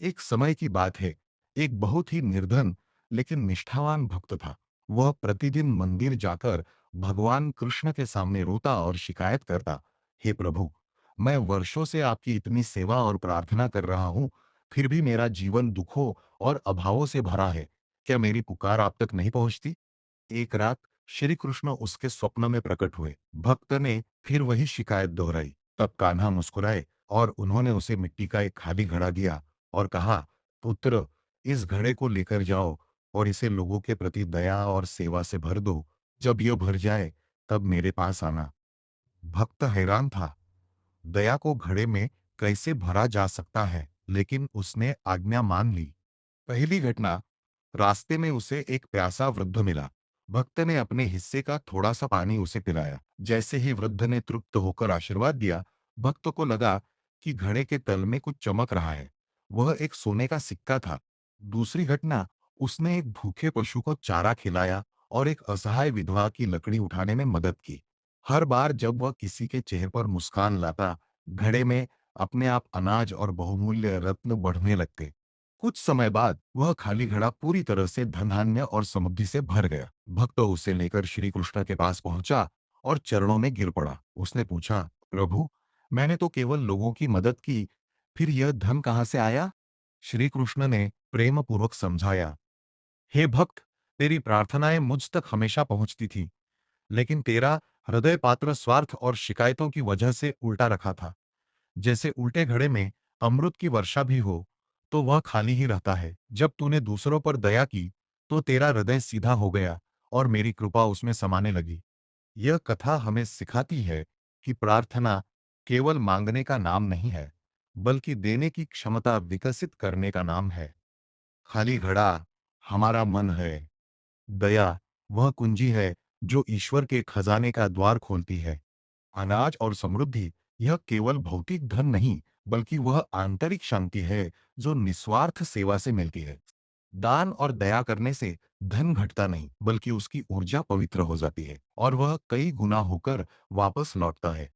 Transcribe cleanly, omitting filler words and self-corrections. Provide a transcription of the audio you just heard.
एक समय की बात है, एक बहुत ही निर्धन लेकिन निष्ठावान भक्त था। वह प्रतिदिन मंदिर जाकर भगवान कृष्ण के सामने रोता और शिकायत करता, हे प्रभु, मैं वर्षों से आपकी इतनी सेवा और प्रार्थना कर रहा हूँ, फिर भी मेरा जीवन दुखों और अभावों से भरा है। क्या मेरी पुकार आप तक नहीं पहुंचती? एक रात श्री कृष्ण उसके स्वप्न में प्रकट हुए। भक्त ने फिर वही शिकायत दोहराई। तब कान्हा मुस्कुराए और उन्होंने उसे मिट्टी का एक खाली घड़ा दिया और कहा, पुत्र, इस घड़े को लेकर जाओ और इसे लोगों के प्रति दया और सेवा से भर दो। जब यह भर जाए तब मेरे पास आना। भक्त हैरान था, दया को घड़े में कैसे भरा जा सकता है, लेकिन उसने आज्ञा मान ली। पहली घटना, रास्ते में उसे एक प्यासा वृद्ध मिला। भक्त ने अपने हिस्से का थोड़ा सा पानी उसे पिलाया। जैसे ही वृद्ध ने तृप्त होकर आशीर्वाद दिया, भक्त को लगा कि घड़े के तल में कुछ चमक रहा है। वह एक सोने का सिक्का था। दूसरी घटना, उसने एक भूखे पशु को चारा खिलाया और एक असहाय विधवा की लकड़ी उठाने में मदद की। हर बार जब वह किसी के चेहरे पर मुस्कान लाता, घड़े में अपने आप अनाज और बहुमूल्य रत्न बढ़ने लगते। कुछ समय बाद वह खाली घड़ा पूरी तरह से धन धान्य और समृद्धि से भर गया। भक्त उसे लेकर श्री कृष्ण के पास पहुंचा और चरणों में गिर पड़ा। उसने पूछा, प्रभु, मैंने तो केवल लोगों की मदद की, फिर यह धन कहाँ से आया? श्री कृष्ण ने प्रेम पूर्वक समझाया, हे भक्त, तेरी प्रार्थनाएं मुझ तक हमेशा पहुंचती थी, लेकिन तेरा हृदय पात्र स्वार्थ और शिकायतों की वजह से उल्टा रखा था। जैसे उल्टे घड़े में अमृत की वर्षा भी हो, तो वह खाली ही रहता है। जब तूने दूसरों पर दया की, तो तेरा हृदय सीधा हो गया और मेरी कृपा उसमें समाने लगी। यह कथा हमें सिखाती है कि प्रार्थना केवल मांगने का नाम नहीं है, बल्कि देने की क्षमता विकसित करने का नाम है। खाली घड़ा हमारा मन है। दया वह कुंजी है जो ईश्वर के खजाने का द्वार खोलती है। अनाज और समृद्धि यह केवल भौतिक धन नहीं, बल्कि वह आंतरिक शांति है जो निस्वार्थ सेवा से मिलती है। दान और दया करने से धन घटता नहीं, बल्कि उसकी ऊर्जा पवित्र हो जाती है और वह कई गुना होकर वापस लौटता है।